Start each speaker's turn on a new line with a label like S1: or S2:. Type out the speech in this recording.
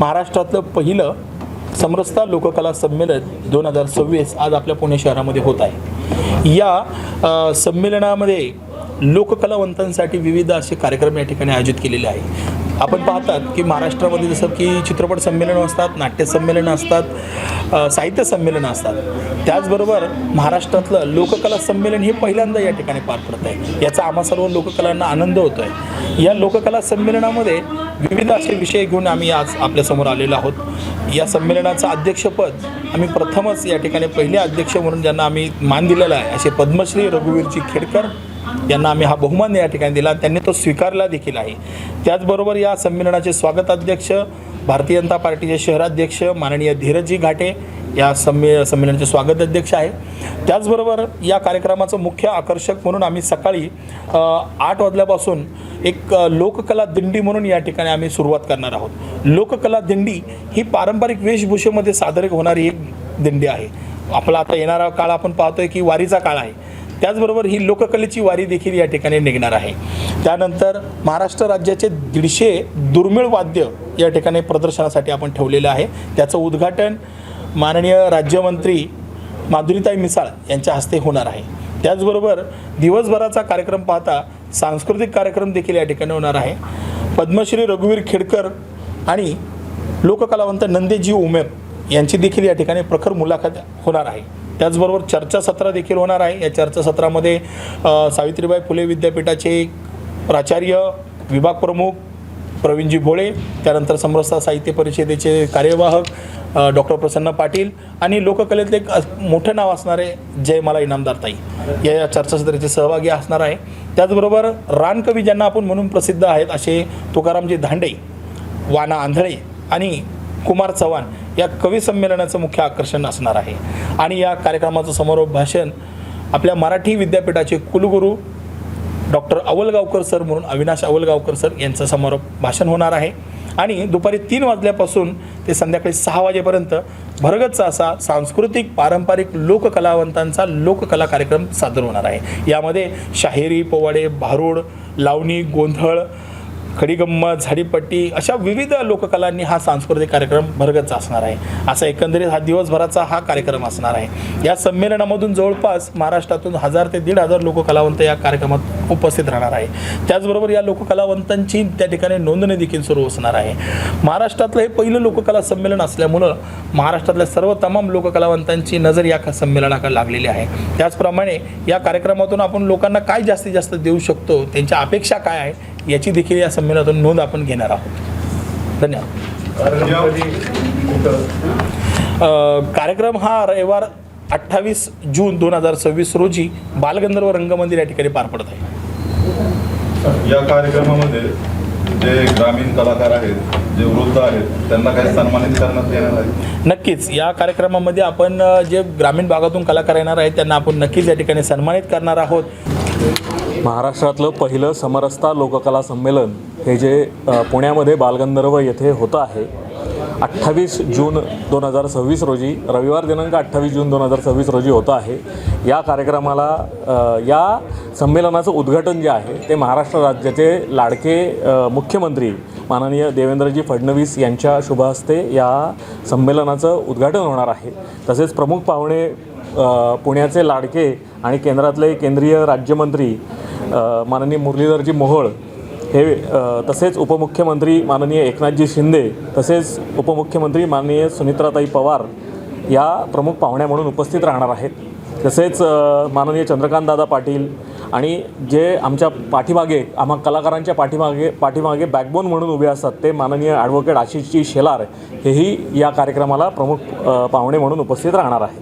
S1: महाराष्ट्रातलं पहिलं समरसता लोककला संमेलन 2026 आज आपल्या पुणे शहरामध्ये होत आहे। या संमेलनामध्ये लोककलावंतांसाठी विविध असे कार्यक्रम या ठिकाणी आयोजित केलेले आहे। आपण पाहतात की महाराष्ट्रामध्ये जसं की चित्रपट संमेलनं असतात, नाट्य संमेलनं असतात, साहित्य संमेलनं असतात, त्याचबरोबर महाराष्ट्रातलं लोककला संमेलन हे पहिल्यांदा या ठिकाणी पार पडत आहे। याचा आम्हा सर्व लोककलांना आनंद होतो आहे। या लोककला संमेलनामध्ये विविध असे विषय घेऊन आम्ही आज आपल्यासमोर आलेलो आहोत। या संमेलनाचं अध्यक्षपद आम्ही प्रथमच या ठिकाणी पहिले अध्यक्ष म्हणून ज्यांना आम्ही मान दिलेला आहे असे पद्मश्री रघुवीरजी खेडकर यांना आम्ही हा बहुमान या ठिकाणी दिला, त्यांनी तो स्वीकारला देखील आहे। त्याचबरोबर या संमेलनाचे स्वागताध्यक्ष भारतीय जनता पार्टीचे शहराध्यक्ष माननीय धीरजी घाटे या संमेलनाचे स्वागत अध्यक्ष आहे। त्याचबरोबर या कार्यक्रमाचं मुख्य आकर्षक म्हणून आम्ही सकाळी 8 वाजल्यापासून एक लोककला दिंडी म्हणून या ठिकाणी आम्ही सुरुवात करणार आहोत। लोककला दिंडी ही पारंपरिक वेशभूषेमध्ये सादर होणारी एक दिंडी आहे। आपला आता येणारा काळ आपण पाहतोय की वारीचा काळ आहे, त्याचबरोबर ही लोककलेची वारी देखील या ठिकाणी निघणार आहे। त्यानंतर महाराष्ट्र राज्याचे 150 दुर्मिळ वाद्य या ठिकाणी प्रदर्शनासाठी आपण ठेवलेलं आहे। त्याचं उद्घाटन माननीय राज्यमंत्री माधुरीताई मिसाळ यांच्या हस्ते होणार आहे। त्याचबरोबर दिवसभराचा कार्यक्रम पाहता सांस्कृतिक कार्यक्रम देखील या ठिकाणी होणार आहे। पद्मश्री रघुवीर खेडकर आणि लोककलावंत नंदेजी उमेप यांची देखील या ठिकाणी प्रखर मुलाखत होणार आहे। त्याचबरोबर चर्चासत्र देखील होणार आहे। या चर्चासत्रामध्ये सावित्रीबाई फुले विद्यापीठाचे प्राचार्य विभाग प्रमुख प्रवीणजी भोळे, त्यानंतर समरसता साहित्य परिषदेचे कार्यवाहक डॉक्टर प्रसन्न पाटील आणि लोककलेतले एक मोठं नाव असणारे जयमाला इनामदार ताई या चर्चासत्राचे सहभागी असणार आहे। त्याचबरोबर रानकवी ज्यांना आपण म्हणून प्रसिद्ध आहेत असे तुकारामजी धांडे, वाना आंधळे आणि कुमार चव्हाण या कवी संमेलनाचं मुख्य आकर्षण असणार आहे। आणि या कार्यक्रमाचं समारोप भाषण आपल्या मराठी विद्यापीठाचे कुलगुरू डॉक्टर अवलगावकर सर म्हणून अविनाश अवलगावकर सर यांचं समारोप भाषण होणार आहे। आणि दुपारी 3 वाजल्यापासून ते संध्याकाळी 6 वाजेपर्यंत भरगच्च असा सांस्कृतिक पारंपरिक लोककलावंतांचा लोककला कार्यक्रम सादर होणार आहे। यामध्ये शाहिरी, पोवाडे, भारूड, लावणी, गोंधळ, खडीगंमत, झाडीपट्टी अशा विविध लोककलांनी हा सांस्कृतिक कार्यक्रम भरगच्च असणार आहे। असा एकंदरीत हा दिवसभराचा हा कार्यक्रम असणार आहे। या संमेलनामधून जवळपास महाराष्ट्रातून 1000 ते 1500 लोककलावंत या कार्यक्रमात उपस्थित राहणार आहे। त्याचबरोबर या लोककलावंतांची त्या ठिकाणी नोंदणी देखील सुरू असणार आहे। महाराष्ट्रातलं हे पहिलं लोककला संमेलन असल्यामुळं महाराष्ट्रातल्या सर्व तमाम लोककलावंतांची नजर या धन्यवाद लागलेली आहे। त्याचप्रमाणे या कार्यक्रमातून आपण लोकांना काय जास्तीत जास्त देऊ शकतो, त्यांच्या अपेक्षा काय आहे याची देखील या संमेलनातून नोंद आपण घेणार आहोत। धन्यवाद। कार्यक्रम हा रविवार 28 जून 2026 रोजी बालगंधर्व रंगमंदिर या ठिकाणी पार पडत आहे।
S2: या कार्यक्रमामध्ये जे ग्रामीण कलाकार आहेत, जे वृद्ध आहेत, त्यांना काही सन्मानित करण्यात येणार आहे?
S1: नक्कीच या कार्यक्रमामध्ये आपण जे ग्रामीण भागातून कलाकार येणार आहेत त्यांना आपण नक्कीच या ठिकाणी सन्मानित करणार आहोत।
S3: महाराष्ट्रातलं पहिलं समरसता लोककला संमेलन हे जे पुण्यामध्ये बालगंधर्व येथे होतं आहे 28 जून 2026 रोजी, रविवार दिनांक 28 जून 2026 रोजी होतं आहे। या कार्यक्रमाला या संमेलनाचं उद्घाटन जे आहे ते महाराष्ट्र राज्याचे लाडके मुख्यमंत्री माननीय देवेंद्रजी फडणवीस यांच्या शुभ हस्ते या संमेलनाचं उद्घाटन होणार आहे। तसेच प्रमुख पाहुणे पुण्याचे लाडके आणि केंद्रातले केंद्रीय राज्यमंत्री माननीय मुरलीधरजी मोहोळ हे, तसेच उपमुख्यमंत्री माननीय एकनाथजी शिंदे, तसेच उपमुख्यमंत्री माननीय सुनित्राताई पवार या प्रमुख पाहुण्या म्हणून उपस्थित राहणार आहेत। तसेच माननीय चंद्रकांतदादा पाटील आणि जे आमच्या पाठीमागे आम्हा कलाकारांच्या पाठीमागे बॅकबोन म्हणून उभे असतात ते माननीय ॲडव्होकेट आशिषजी शेलार हेही या कार्यक्रमाला प्रमुख पाहुणे म्हणून उपस्थित राहणार आहेत।